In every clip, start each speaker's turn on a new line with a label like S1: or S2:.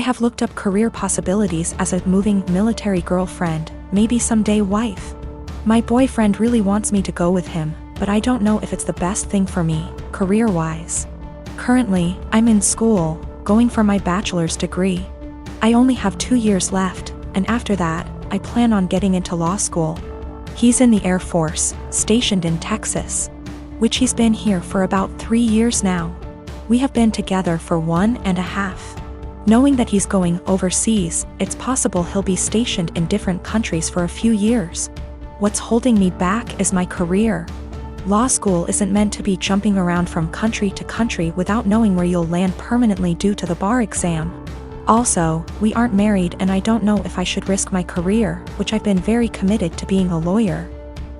S1: have looked up career possibilities as a moving military girlfriend, maybe someday wife. My boyfriend really wants me to go with him, but I don't know if it's the best thing for me, career-wise. Currently, I'm in school, going for my bachelor's degree. I only have 2 years left, and after that, I plan on getting into law school. He's in the Air Force, stationed in Texas, which he's been here for about 3 years now. We have been together for 1.5. Knowing that he's going overseas, it's possible he'll be stationed in different countries for a few years. What's holding me back is my career. Law school isn't meant to be jumping around from country to country without knowing where you'll land permanently due to the bar exam. Also, we aren't married and I don't know if I should risk my career, which I've been very committed to being a lawyer,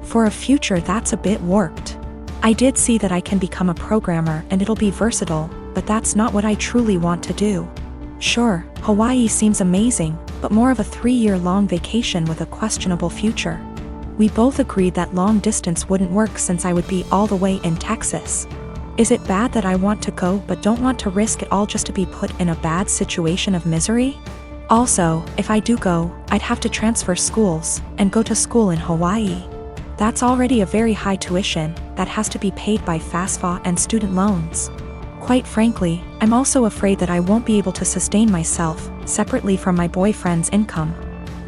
S1: for a future that's a bit warped. I did see that I can become a programmer and it'll be versatile, but that's not what I truly want to do. Sure, Hawaii seems amazing, but more of a 3-year-long vacation with a questionable future. We both agreed that long distance wouldn't work since I would be all the way in Texas. Is it bad that I want to go but don't want to risk it all just to be put in a bad situation of misery? Also, if I do go, I'd have to transfer schools and go to school in Hawaii. That's already a very high tuition that has to be paid by FAFSA and student loans. Quite frankly, I'm also afraid that I won't be able to sustain myself separately from my boyfriend's income.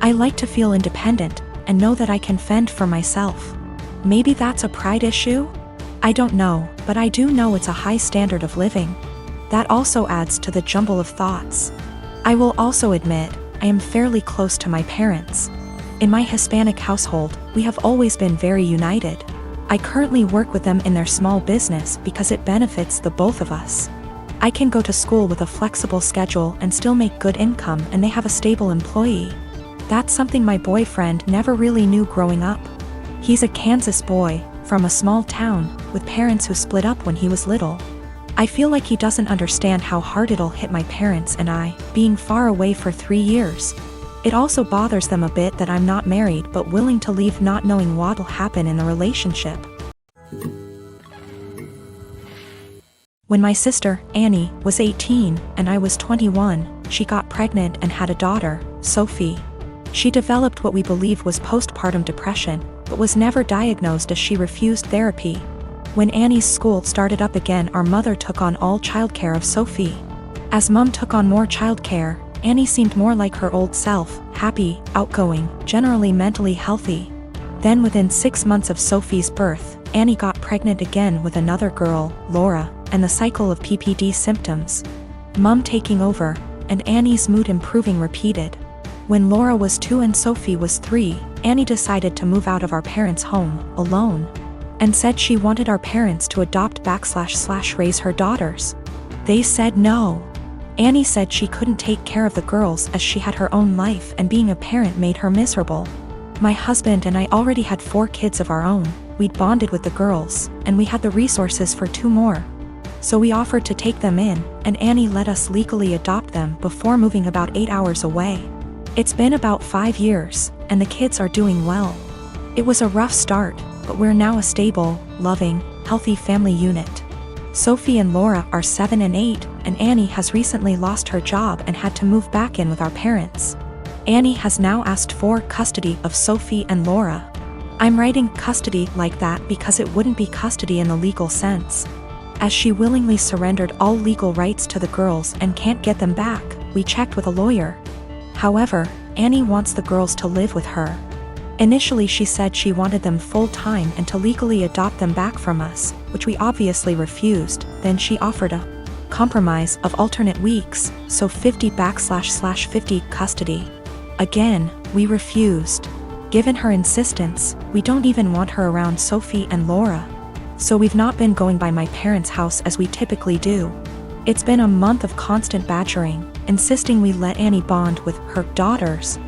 S1: I like to feel independent and know that I can fend for myself. Maybe that's a pride issue? I don't know, but I do know it's a high standard of living. That also adds to the jumble of thoughts. I will also admit, I am fairly close to my parents. In my Hispanic household, we have always been very united. I currently work with them in their small business because it benefits the both of us. I can go to school with a flexible schedule and still make good income, and they have a stable employee. That's something my boyfriend never really knew growing up. He's a Kansas boy, from a small town, with parents who split up when he was little. I feel like he doesn't understand how hard it'll hit my parents and I, being far away for 3 years. It also bothers them a bit that I'm not married but willing to leave not knowing what'll happen in the relationship. When my sister, Annie, was 18 and I was 21, she got pregnant and had a daughter, Sophie. She developed what we believe was postpartum depression, but was never diagnosed as she refused therapy. When Annie's school started up again, our mother took on all childcare of Sophie. As Mum took on more childcare, Annie seemed more like her old self, happy, outgoing, generally mentally healthy. Then within 6 months of Sophie's birth, Annie got pregnant again with another girl, Laura, and the cycle of PPD symptoms. Mum taking over, and Annie's mood improving repeated. When Laura was 2 and Sophie was 3, Annie decided to move out of our parents' home, alone, and said she wanted our parents to adopt/raise her daughters. They said no. Annie said she couldn't take care of the girls as she had her own life and being a parent made her miserable. My husband and I already had 4 kids of our own, we'd bonded with the girls, and we had the resources for 2 more. So we offered to take them in, and Annie let us legally adopt them before moving about 8 hours away. It's been about 5 years, and the kids are doing well. It was a rough start, but we're now a stable, loving, healthy family unit. Sophie and Laura are 7 and 8, and Annie has recently lost her job and had to move back in with our parents. Annie has now asked for custody of Sophie and Laura. I'm writing custody like that because it wouldn't be custody in the legal sense. As she willingly surrendered all legal rights to the girls and can't get them back, we checked with a lawyer. However, Annie wants the girls to live with her. Initially she said she wanted them full-time and to legally adopt them back from us, which we obviously refused. Then she offered a compromise of alternate weeks, so 50/50 custody. Again, we refused. Given her insistence, we don't even want her around Sophie and Laura. So we've not been going by my parents' house as we typically do. It's been a month of constant badgering, insisting we let Annie bond with her daughters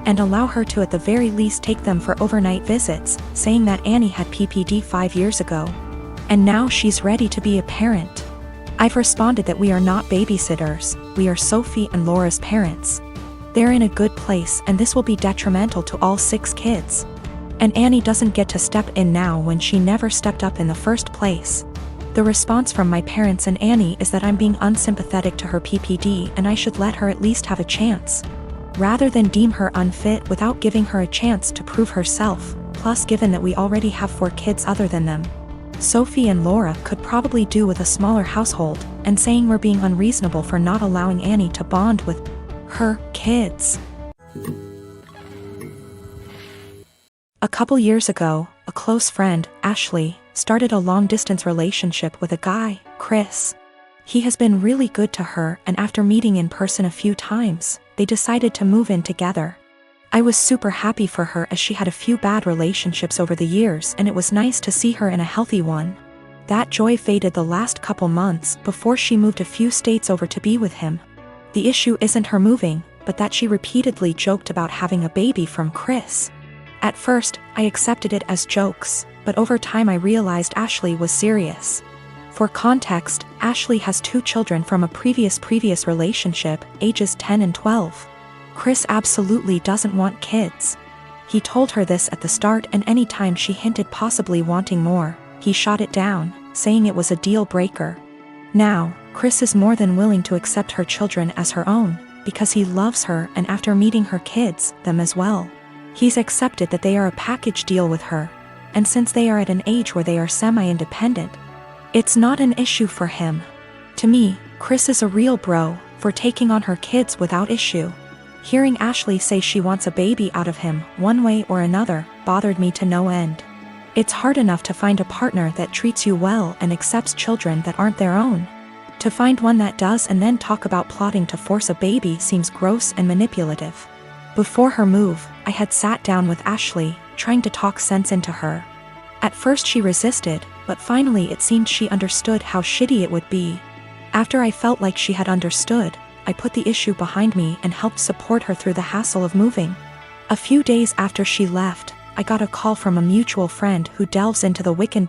S1: and allow her to at the very least take them for overnight visits, saying that Annie had PPD 5 years ago. And now she's ready to be a parent. I've responded that we are not babysitters, we are Sophie and Laura's parents. They're in a good place and this will be detrimental to all 6 kids. And Annie doesn't get to step in now when she never stepped up in the first place. The response from my parents and Annie is that I'm being unsympathetic to her PPD and I should let her at least have a chance, rather than deem her unfit without giving her a chance to prove herself. Plus, given that we already have 4 kids other than them, Sophie and Laura could probably do with a smaller household, and saying we're being unreasonable for not allowing Annie to bond with her kids. A couple years ago, a close friend, Ashley, started a long-distance relationship with a guy, Chris. He has been really good to her, and after meeting in person a few times, they decided to move in together. I was super happy for her as she had a few bad relationships over the years and it was nice to see her in a healthy one. That joy faded the last couple months before she moved a few states over to be with him. The issue isn't her moving, but that she repeatedly joked about having a baby from Chris. At first, I accepted it as jokes, but over time I realized Ashley was serious. For context, Ashley has 2 children from a previous relationship, ages 10 and 12. Chris absolutely doesn't want kids. He told her this at the start, and any time she hinted possibly wanting more, he shot it down, saying it was a deal breaker. Now, Chris is more than willing to accept her children as her own, because he loves her, and after meeting her kids, them as well. He's accepted that they are a package deal with her, and since they are at an age where they are semi-independent, it's not an issue for him. To me, Chris is a real bro for taking on her kids without issue. Hearing Ashley say she wants a baby out of him, one way or another, bothered me to no end. It's hard enough to find a partner that treats you well and accepts children that aren't their own. To find one that does and then talk about plotting to force a baby seems gross and manipulative. Before her move, I had sat down with Ashley, trying to talk sense into her. At first she resisted, but finally it seemed she understood how shitty it would be. After I felt like she had understood, I put the issue behind me and helped support her through the hassle of moving. A few days after she left, I got a call from a mutual friend who delves into the Wiccan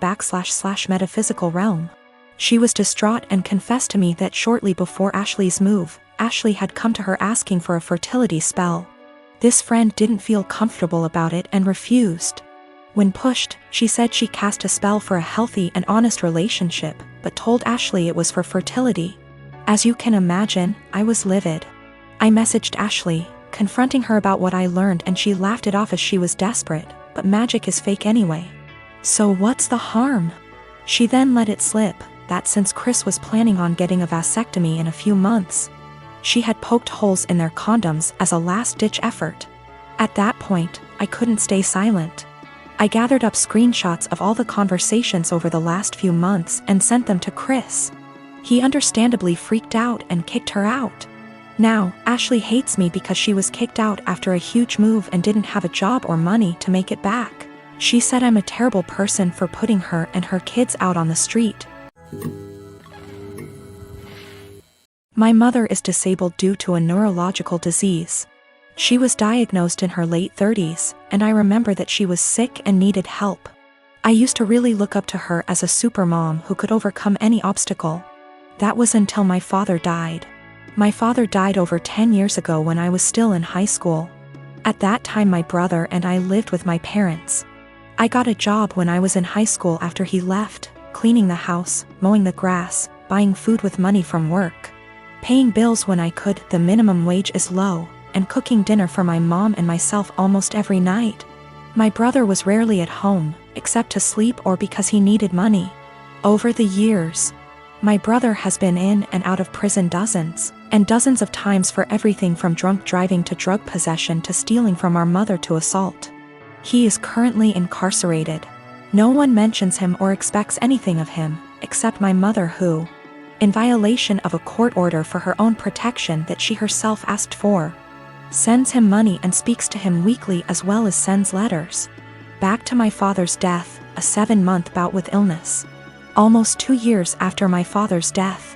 S1: / metaphysical realm. She was distraught and confessed to me that shortly before Ashley's move, Ashley had come to her asking for a fertility spell. This friend didn't feel comfortable about it and refused. When pushed, she said she cast a spell for a healthy and honest relationship, but told Ashley it was for fertility. As you can imagine, I was livid. I messaged Ashley, confronting her about what I learned, and she laughed it off as she was desperate, but magic is fake anyway. So what's the harm? She then let it slip that since Chris was planning on getting a vasectomy in a few months, she had poked holes in their condoms as a last-ditch effort. At that point, I couldn't stay silent. I gathered up screenshots of all the conversations over the last few months and sent them to Chris. He understandably freaked out and kicked her out. Now, Ashley hates me because she was kicked out after a huge move and didn't have a job or money to make it back. She said I'm a terrible person for putting her and her kids out on the street. My mother is disabled due to a neurological disease. She was diagnosed in her late 30s, and I remember that she was sick and needed help. I used to really look up to her as a supermom who could overcome any obstacle. That was until my father died. My father died over 10 years ago when I was still in high school. At that time my brother and I lived with my parents. I got a job when I was in high school after he left, cleaning the house, mowing the grass, buying food with money from work, paying bills when I could, the minimum wage is low, and cooking dinner for my mom and myself almost every night. My brother was rarely at home, except to sleep or because he needed money. Over the years, my brother has been in and out of prison dozens and dozens of times for everything from drunk driving to drug possession to stealing from our mother to assault. He is currently incarcerated. No one mentions him or expects anything of him, except my mother who, in violation of a court order for her own protection that she herself asked for, sends him money and speaks to him weekly as well as sends letters. Back to my father's death, a 7-month bout with illness. Almost 2 years after my father's death,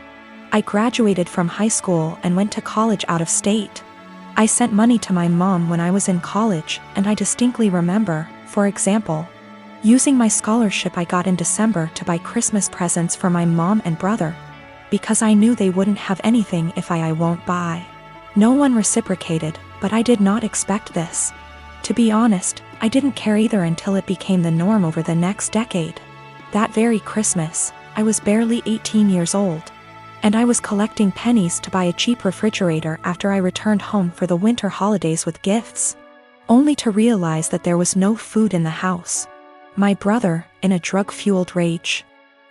S1: I graduated from high school and went to college out of state. I sent money to my mom when I was in college, and I distinctly remember, for example, using my scholarship I got in December to buy Christmas presents for my mom and brother, because I knew they wouldn't have anything if I won't buy. No one reciprocated, but I did not expect this. To be honest, I didn't care either until it became the norm over the next decade. That very Christmas, I was barely 18 years old. And I was collecting pennies to buy a cheap refrigerator after I returned home for the winter holidays with gifts. Only to realize that there was no food in the house. My brother, in a drug-fueled rage,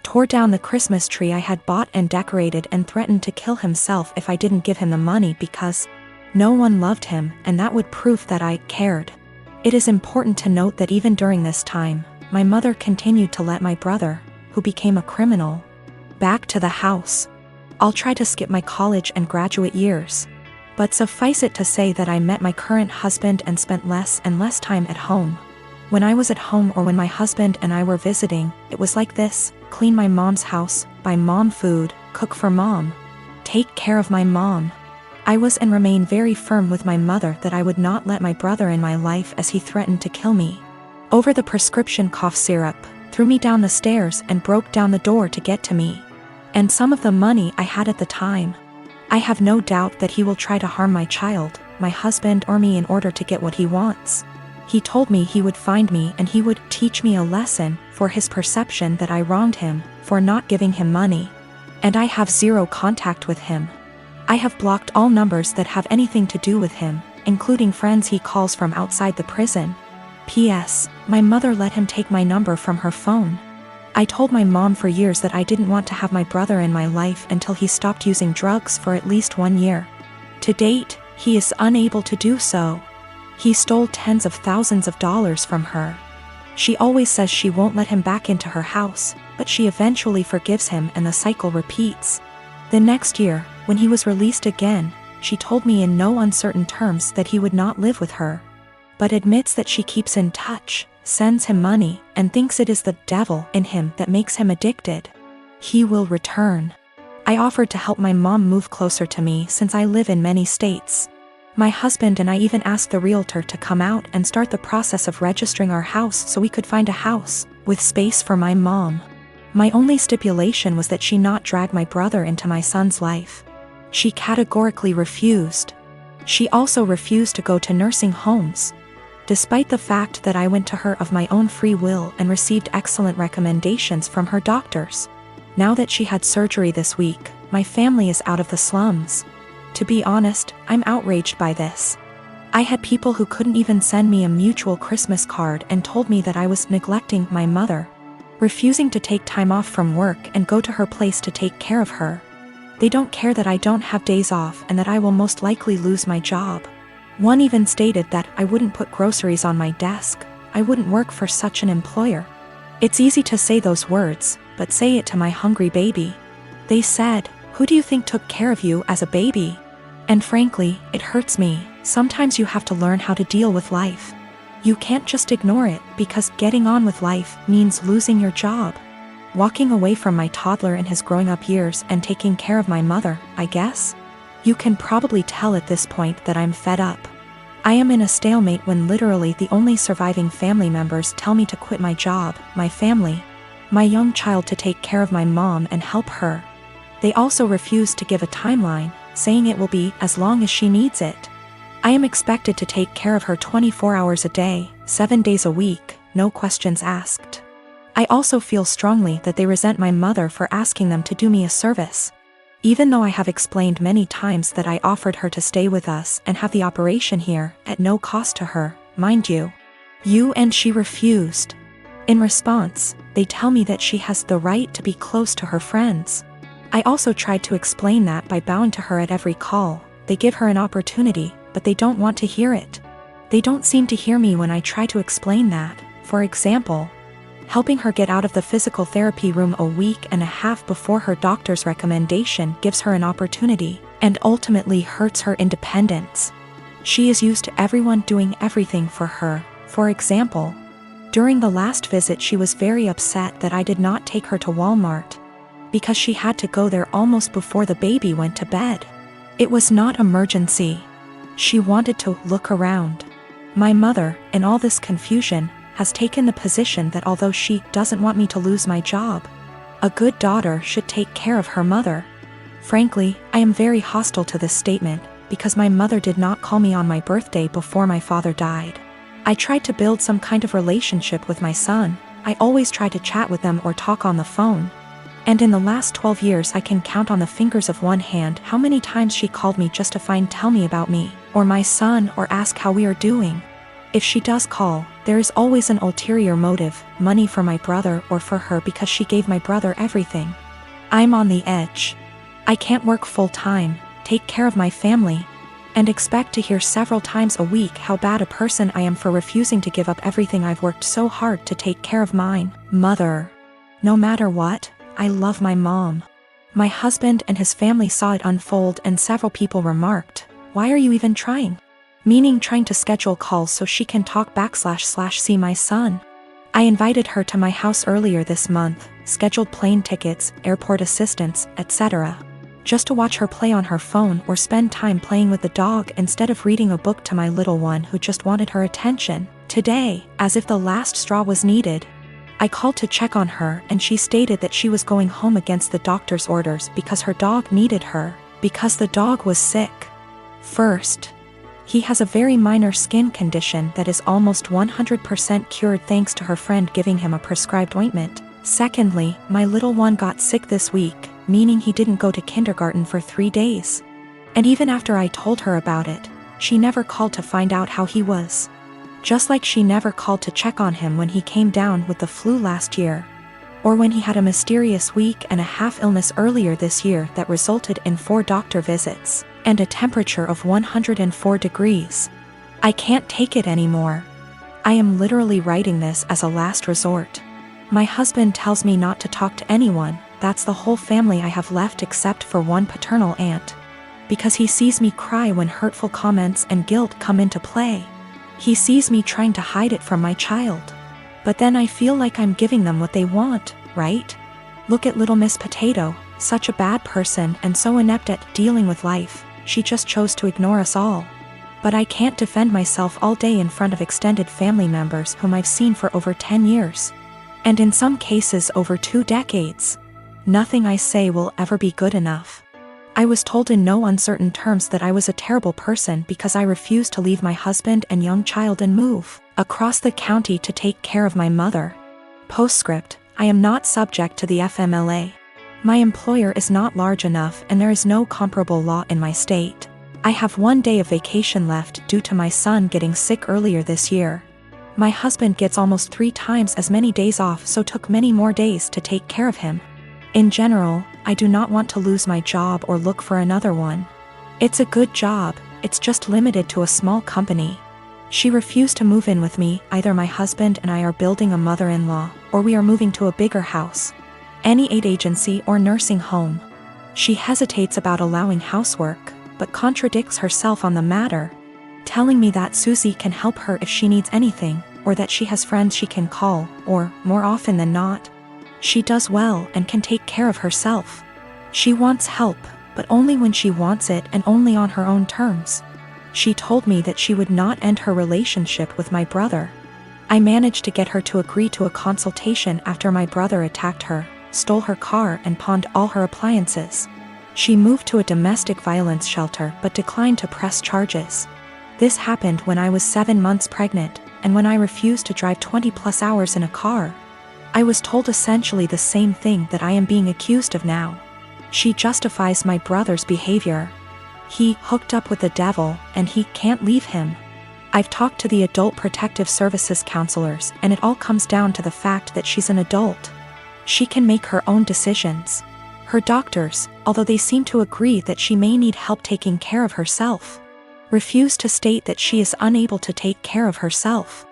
S1: tore down the Christmas tree I had bought and decorated and threatened to kill himself if I didn't give him the money because no one loved him, and that would prove that I cared. It is important to note that even during this time, my mother continued to let my brother, who became a criminal, back to the house. I'll try to skip my college and graduate years. But suffice it to say that I met my current husband and spent less and less time at home. When I was at home or when my husband and I were visiting, it was like this: clean my mom's house, buy mom food, cook for mom, take care of my mom. I was and remain very firm with my mother that I would not let my brother in my life as he threatened to kill me over the prescription cough syrup, threw me down the stairs and broke down the door to get to me, and some of the money I had at the time. I have no doubt that he will try to harm my child, my husband or me in order to get what he wants. He told me he would find me and he would teach me a lesson for his perception that I wronged him for not giving him money. And I have zero contact with him. I have blocked all numbers that have anything to do with him, including friends he calls from outside the prison. P.S. My mother let him take my number from her phone. I told my mom for years that I didn't want to have my brother in my life until he stopped using drugs for at least 1 year. To date, he is unable to do so. He stole tens of thousands of dollars from her. She always says she won't let him back into her house, but she eventually forgives him and the cycle repeats. The next year, when he was released again, she told me in no uncertain terms that he would not live with her, but admits that she keeps in touch, sends him money, and thinks it is the devil in him that makes him addicted. He will return. I offered to help my mom move closer to me since I live in many states. My husband and I even asked the realtor to come out and start the process of registering our house so we could find a house with space for my mom. My only stipulation was that she not drag my brother into my son's life. She categorically refused. She also refused to go to nursing homes, despite the fact that I went to her of my own free will and received excellent recommendations from her doctors. Now that she had surgery this week, my family is out of the slums. To be honest, I'm outraged by this. I had people who couldn't even send me a mutual Christmas card and told me that I was neglecting my mother, refusing to take time off from work and go to her place to take care of her. They don't care that I don't have days off and that I will most likely lose my job. One even stated that I wouldn't put groceries on my desk. I wouldn't work for such an employer. It's easy to say those words, but say it to my hungry baby. They said, "Who do you think took care of you as a baby?" And frankly, it hurts me. Sometimes you have to learn how to deal with life. You can't just ignore it because getting on with life means losing your job. Walking away from my toddler in his growing up years and taking care of my mother, I guess? You can probably tell at this point that I'm fed up. I am in a stalemate when literally the only surviving family members tell me to quit my job, my family, my young child to take care of my mom and help her. They also refuse to give a timeline, saying it will be as long as she needs it. I am expected to take care of her 24 hours a day, 7 days a week, no questions asked. I also feel strongly that they resent my mother for asking them to do me a service. Even though I have explained many times that I offered her to stay with us and have the operation here, at no cost to her, mind you. And she refused. In response, they tell me that she has the right to be close to her friends. I also tried to explain that by bowing to her at every call. They give her an opportunity, but they don't want to hear it. They don't seem to hear me when I try to explain that. For example, helping her get out of the physical therapy room a week and a half before her doctor's recommendation gives her an opportunity, and ultimately hurts her independence. She is used to everyone doing everything for her. For example, during the last visit she was very upset that I did not take her to Walmart, because she had to go there almost before the baby went to bed. It was not emergency. She wanted to look around. My mother, in all this confusion, has taken the position that although she doesn't want me to lose my job, a good daughter should take care of her mother. Frankly, I am very hostile to this statement, because my mother did not call me on my birthday before my father died. I tried to build some kind of relationship with my son. I always try to chat with them or talk on the phone. And in the last 12 years I can count on the fingers of one hand how many times she called me just to tell me about me, or my son, or ask how we are doing. If she does call, there is always an ulterior motive, money for my brother or for her because she gave my brother everything. I'm on the edge. I can't work full-time, take care of my family, and expect to hear several times a week how bad a person I am for refusing to give up everything I've worked so hard to take care of mine. Mother. No matter what, I love my mom. My husband and his family saw it unfold and several people remarked, "Why are you even trying?" Meaning trying to schedule calls so she can talk / see my son. I invited her to my house earlier this month, scheduled plane tickets, airport assistance, etc. Just to watch her play on her phone or spend time playing with the dog instead of reading a book to my little one who just wanted her attention. Today, as if the last straw was needed, I called to check on her and she stated that she was going home against the doctor's orders because her dog needed her, because the dog was sick. First, he has a very minor skin condition that is almost 100% cured thanks to her friend giving him a prescribed ointment. Secondly, my little one got sick this week, meaning he didn't go to kindergarten for 3 days. And even after I told her about it, she never called to find out how he was. Just like she never called to check on him when he came down with the flu last year, or when he had a mysterious week and a half illness earlier this year that resulted in 4 doctor visits and a temperature of 104 degrees. I can't take it anymore. I am literally writing this as a last resort. My husband tells me not to talk to anyone, that's the whole family I have left except for one paternal aunt, because he sees me cry when hurtful comments and guilt come into play. He sees me trying to hide it from my child. But then I feel like I'm giving them what they want, right? Look at little Miss Potato, such a bad person and so inept at dealing with life, she just chose to ignore us all. But I can't defend myself all day in front of extended family members whom I've seen for over 10 years. And in some cases over 2 decades. Nothing I say will ever be good enough. I was told in no uncertain terms that I was a terrible person because I refused to leave my husband and young child and move across the county to take care of my mother. Postscript, I am not subject to the FMLA. My employer is not large enough and there is no comparable law in my state. I have 1 day of vacation left due to my son getting sick earlier this year. My husband gets almost 3 times as many days off, so took many more days to take care of him. In general, I do not want to lose my job or look for another one. It's a good job, it's just limited to a small company. She refused to move in with me, either my husband and I are building a mother-in-law, or we are moving to a bigger house. Any aid agency or nursing home. She hesitates about allowing housework, but contradicts herself on the matter, telling me that Susie can help her if she needs anything, or that she has friends she can call, or, more often than not, she does well and can take care of herself. She wants help, but only when she wants it and only on her own terms. She told me that she would not end her relationship with my brother. I managed to get her to agree to a consultation after my brother attacked her, stole her car and pawned all her appliances. She moved to a domestic violence shelter but declined to press charges. This happened when I was 7 months pregnant, and when I refused to drive 20+ hours in a car. I was told essentially the same thing that I am being accused of now. She justifies my brother's behavior. He hooked up with the devil and he can't leave him. I've talked to the Adult Protective Services counselors and it all comes down to the fact that she's an adult. She can make her own decisions. Her doctors, although they seem to agree that she may need help taking care of herself, refuse to state that she is unable to take care of herself.